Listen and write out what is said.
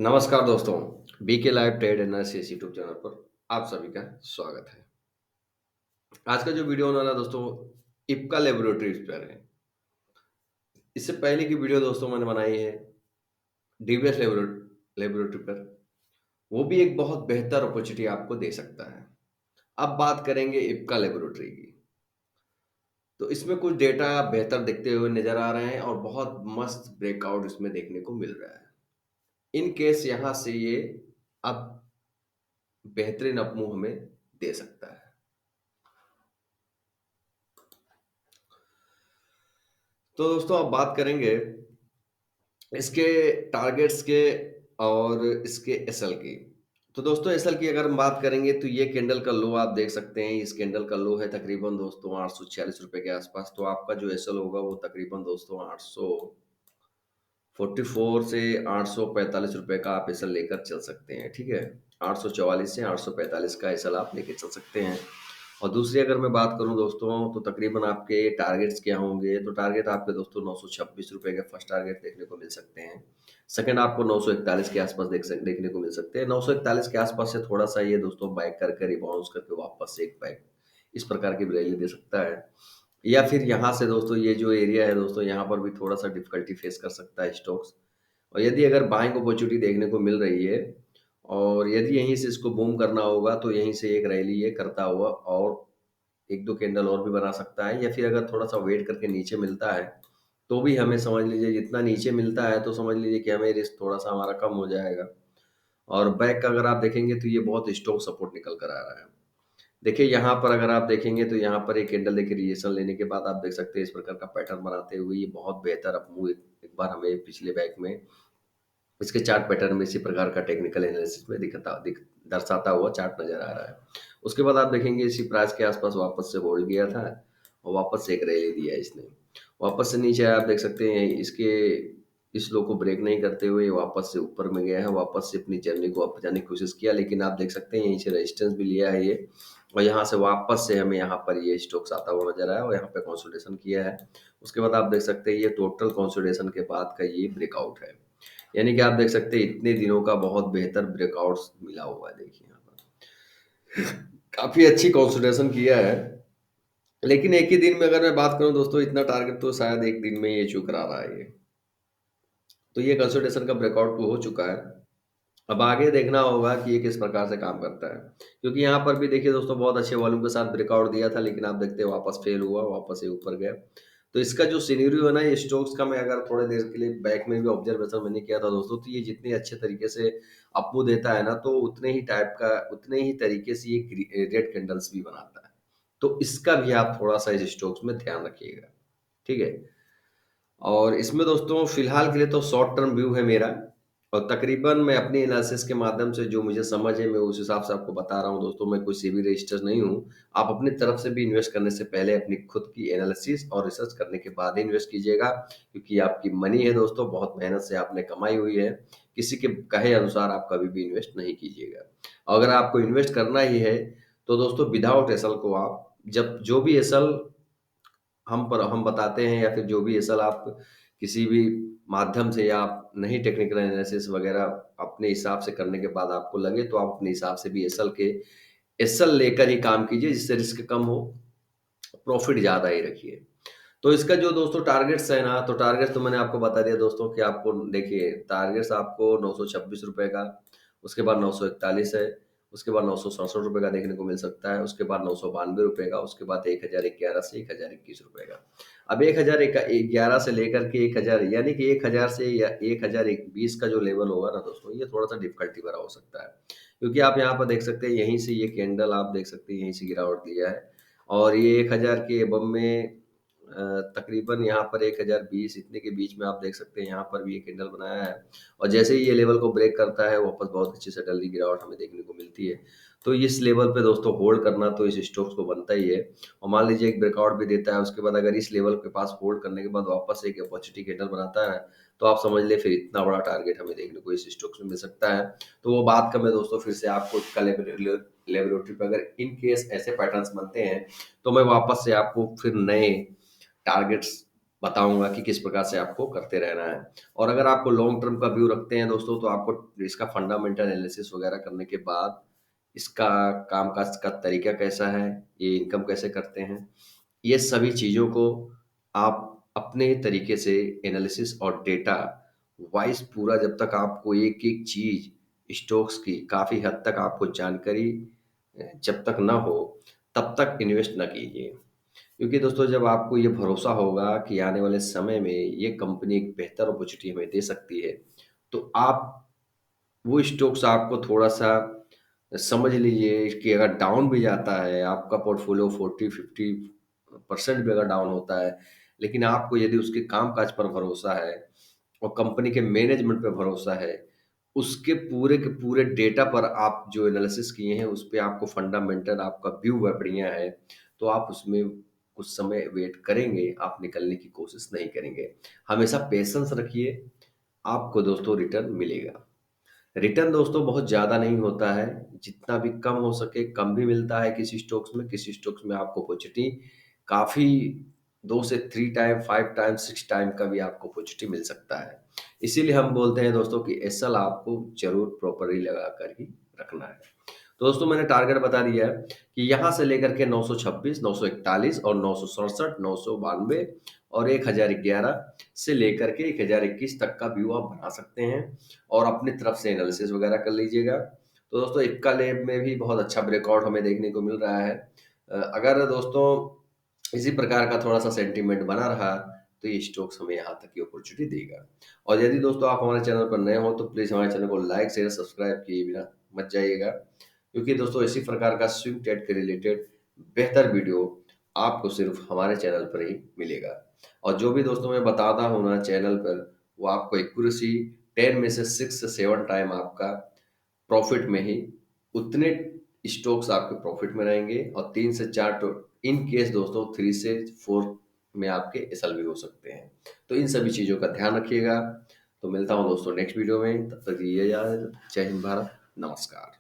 नमस्कार दोस्तों, BK live trade analysis YouTube channel पर आप सभी का स्वागत है। आज का जो वीडियो होने वाला है दोस्तों, इप्का लैबोरेटरीज पर है। इससे पहले की वीडियो दोस्तों मैंने बनाई है डीबीएस लैबोरेटरी पर। वो भी एक बहुत बेहतर अपॉर्चुनिटी आपको दे सकता है। अब बात करेंगे इप्का लैबोरेटरी की। तो इसमें कुछ डेटा बेहतर दिखते हुए नजर आ रहे हैं और बहुत मस्त ब्रेकआउट इसमें देखने को मिल रहा है। इन केस यहाँ से ये अब बेहतरीन अपमूव हमें दे सकता है। तो दोस्तों अब बात करेंगे इसके टारगेट्स के और इसके एसएल की। तो दोस्तों एसएल की अगर हम बात करेंगे तो ये कैंडल का लो आप देख सकते हैं। इस कैंडल का लो है तकरीबन दोस्तों 846 रुपए के आसपास। तो आपका जो एसएल होगा वो तकरीबन दोस्तों 844 से 845 रुपए का आप एसएल लेकर चल सकते हैं। ठीक है, 844 से 845 का एसएल आप लेके चल सकते हैं। और दूसरी अगर मैं बात करूं दोस्तों तो तकरीबन आपके टारगेट्स क्या होंगे। तो टारगेट आपके दोस्तों 926 रुपए के फर्स्ट टारगेट देखने को मिल सकते हैं। सेकंड आपको 941 के आसपास देखने को मिल सकते हैं। 941 के आसपास से थोड़ा सा ये दोस्तों बैक करके रिबाउंस करके वापस से एक बैक इस प्रकार की रैली दे सकता है। या फिर यहाँ से दोस्तों ये जो एरिया है दोस्तों, यहाँ पर भी थोड़ा सा डिफिकल्टी फेस कर सकता है स्टॉक्स। और यदि अगर बाइंग अपॉर्चुनिटी देखने को मिल रही है और यदि यहीं से इसको बूम करना होगा तो यहीं से एक रैली ये करता हुआ और एक दो कैंडल और भी बना सकता है। या फिर अगर थोड़ा सा वेट करके नीचे मिलता है तो भी हमें समझ लीजिए जितना नीचे मिलता है तो समझ लीजिए कि हमें रिस्क थोड़ा सा हमारा कम हो जाएगा। और बैक का अगर आप देखेंगे तो ये बहुत स्ट्रॉन्ग सपोर्ट निकल कर आ रहा है। देखिए यहाँ पर अगर आप देखेंगे तो यहाँ पर एक कैंडल देखिए रिएक्शन लेने के बाद आप देख सकते हैं इस प्रकार का पैटर्न बनाते हुए ये बहुत बेहतर अपमूव एक बार हमें पिछले बैक में इसके चार्ट पैटर्न में इसी प्रकार का टेक्निकल एनालिसिस में दर्शाता हुआ चार्ट नजर आ रहा है। उसके बाद आप देखेंगे इसी प्राइस के आसपास वापस से होल्ड किया था और वापस से एक रैली दिया इसने। वापस से नीचे आप देख सकते हैं इसके इस लो को ब्रेक नहीं करते हुए ये वापस से ऊपर में गया है। वापस से अपनी जर्नी को अप जाने की कोशिश किया, लेकिन आप देख सकते हैं यहीं से रेजिस्टेंस भी लिया है ये। और यहाँ से वापस से हमें यहाँ पर ये स्टॉक्स आता हुआ नजर आया और यहाँ पे कंसोलिडेशन किया है। उसके बाद आप देख सकते हैं ये टोटल कंसोलिडेशन के बाद का ये ब्रेकआउट है। यानी कि आप देख सकते हैं इतने दिनों का बहुत बेहतर ब्रेकआउट्स मिला हुआ है। देखिए यहाँ पर काफी अच्छी कंसोलिडेशन किया है। लेकिन एक ही दिन में अगर मैं बात करूं दोस्तों, इतना टारगेट तो शायद एक दिन में ये अचीव करा रहा है ये। तो ये कंसोलिडेशन का ब्रेकआउट तो हो चुका है। अब आगे देखना होगा कि ये किस प्रकार से काम करता है, क्योंकि यहाँ पर भी देखिए दोस्तों बहुत अच्छे वॉल्यूम के साथ ब्रेकआउट दिया था, लेकिन आप देखते हैं वापस फेल हुआ, वापस ये ऊपर गया। तो इसका जो सिनेरियो है ना ये स्टॉक्स का, मैं अगर थोड़े देर के लिए बैक में भी ऑब्जर्वेशन मैंने किया था दोस्तों, तो ये जितने अच्छे तरीके से अपमूव देता है ना तो उतने ही तरीके से ये रेड कैंडल्स भी बनाता है। तो इसका भी आप थोड़ा सा इस स्टॉक्स में ध्यान रखिएगा। ठीक है, और इसमें दोस्तों फिलहाल के लिए तो शॉर्ट टर्म व्यू है मेरा। और तकरीबन मैं अपनी एनालिसिस के माध्यम से जो मुझे समझ है मैं उस हिसाब से आपको बता रहा हूँ दोस्तों। मैं कोई सेबी रजिस्टर नहीं हूँ। आप अपनी तरफ से भी इन्वेस्ट करने से पहले अपनी खुद की एनालिसिस और रिसर्च करने के बाद ही इन्वेस्ट कीजिएगा, क्योंकि आपकी मनी है दोस्तों, बहुत मेहनत से आपने कमाई हुई है। किसी के कहे अनुसार आप कभी भी इन्वेस्ट नहीं कीजिएगा। अगर आपको इन्वेस्ट करना ही है तो दोस्तों विदाउट एसएल को आप जब जो भी एसएल हम बताते हैं या फिर जो भी एसएल आप किसी भी माध्यम से या आप नहीं टेक्निकल एनालिसिस वगैरह अपने हिसाब से करने के बाद आपको लगे तो आप अपने हिसाब से भी एसएल लेकर ही काम कीजिए, जिससे रिस्क कम हो, प्रॉफिट ज्यादा ही रखिए। तो इसका जो दोस्तों टारगेट्स है ना, तो टारगेट्स तो मैंने आपको बता दिया दोस्तों कि आपको देखिए टारगेट्स आपको 926 रुपए का, उसके बाद 941 है, उसके बाद 967 रुपए का देखने को मिल सकता है, उसके बाद 992 रुपए का, उसके बाद 1011 से 1021 रुपए का। अब 1011 से लेकर के 1000 यानी कि 1000 से या 1020 का जो लेवल होगा ना दोस्तों, ये थोड़ा सा डिफिकल्टी भरा हो सकता है, क्योंकि आप यहाँ पर देख सकते हैं यहीं से ये कैंडल आप देख सकते हैं यहीं से गिरावट दिया है। और ये 1000 के एबव में तकरीबन यहाँ पर 1020 इतने के बीच में आप देख सकते हैं यहाँ पर भी एक कैंडल बनाया है। और जैसे ही ये लेवल को ब्रेक करता है वापस बहुत अच्छी से जल्दी गिरावट हमें देखने को मिलती है। तो इस लेवल पे दोस्तों होल्ड करना तो इस स्टॉक्स को बनता ही है। और मान लीजिए एक ब्रेकआउट भी देता है, उसके बाद अगर इस लेवल के पास होल्ड करने के बाद वापस एक अपॉर्चुनिटी कैंडल बनाता है तो आप समझ ले फिर इतना बड़ा टारगेट हमें देखने को इस स्टॉक्स में मिल सकता है। तो वो बात का मैं दोस्तों फिर से आपको लेबोरेटरी पे अगर इन केस ऐसे पैटर्न्स बनते हैं तो मैं वापस से आपको फिर नए टारगेट्स बताऊँगा कि किस प्रकार से आपको करते रहना है। और अगर आपको लॉन्ग टर्म का व्यू रखते हैं दोस्तों, तो आपको इसका फंडामेंटल एनालिसिस वगैरह करने के बाद, इसका कामकाज का तरीका कैसा है, ये इनकम कैसे करते हैं, ये सभी चीज़ों को आप अपने तरीके से एनालिसिस और डेटा वाइज़ पूरा, जब तक आपको एक-एक चीज़ स्टॉक्स की काफ़ी हद तक आपको जानकारी जब तक ना हो, तब तक इन्वेस्ट ना कीजिए। क्योंकि दोस्तों जब आपको ये भरोसा होगा कि आने वाले समय में ये कंपनी एक बेहतर अपॉर्चुनिटी हमें दे सकती है, तो आप वो स्टॉक्स आपको थोड़ा-सा समझ लीजिए कि अगर डाउन भी जाता है, आपका पोर्टफोलियो 40-50% भी अगर डाउन होता है, लेकिन आपको यदि उसके काम-काज पर भरोसा है और कंपनी के मैनेजमेंट पे भरोसा है, उसके पूरे के पूरे डेटा पर आप जो एनालिसिस किए हैं, उस पे आपको फंडामेंटल आपका व्यू बढ़िया है, तो आप उसमें कुछ समय वेट करेंगे, आप निकलने की कोशिश नहीं करेंगे। हमेशा पेशेंस रखिए, आपको दोस्तों रिटर्न मिलेगा। रिटर्न दोस्तों बहुत ज़्यादा नहीं होता है, जितना भी कम हो सके कम भी मिलता है किसी स्टॉक्स में आपको अपॉर्च्युनिटी काफ़ी 2 से 3 टाइम, 5 टाइम, 6 टाइम का भी आपको अपॉर्च्युनिटी मिल सकता है। इसीलिए हम बोलते हैं दोस्तों कि एसएल आपको ज़रूर प्रॉपर्ली लगा कर ही रखना है। तो दोस्तों मैंने टारगेट बता दिया है कि यहाँ से लेकर के 926, 941 और 967, 992 और 1011 से लेकर के 1021 तक का व्यू आप बना सकते हैं और अपनी तरफ से एनालिसिस वगैरह कर लीजिएगा। तो दोस्तों इक्का लैब में भी बहुत अच्छा ब्रेकआउट हमें देखने को मिल रहा है। अगर दोस्तों इसी प्रकार का थोड़ा-सा सेंटीमेंट बना रहा, तो ये स्टॉक्स हमें यहाँ तक की अपॉर्च्युनिटी देगा। और यदि दोस्तों आप हमारे चैनल पर नए हो, तो प्लीज़ हमारे चैनल को लाइक, शेयर, सब्सक्राइब किए बिना मत जाइएगा। क्योंकि दोस्तों इसी प्रकार का स्विंग ट्रेड के रिलेटेड बेहतर वीडियो आपको सिर्फ़ हमारे चैनल पर ही मिलेगा। और जो भी दोस्तों मैं बताता हूँ ना चैनल पर, वो आपको एक्यूरेसी 10 में से 6 से 7 टाइम आपका प्रॉफ़िट में ही उतने स्टॉक्स आपके प्रॉफ़िट में रहेंगे और 3 से 4 तो इन केस दोस्तों 3 से 4 में आपके एसएल भी हो सकते हैं। तो इन सभी चीज़ों का ध्यान रखिएगा। तो मिलता हूँ दोस्तों नेक्स्ट वीडियो में, तब तक दीजिए इजाज़त। जय हिंद भारत, नमस्कार।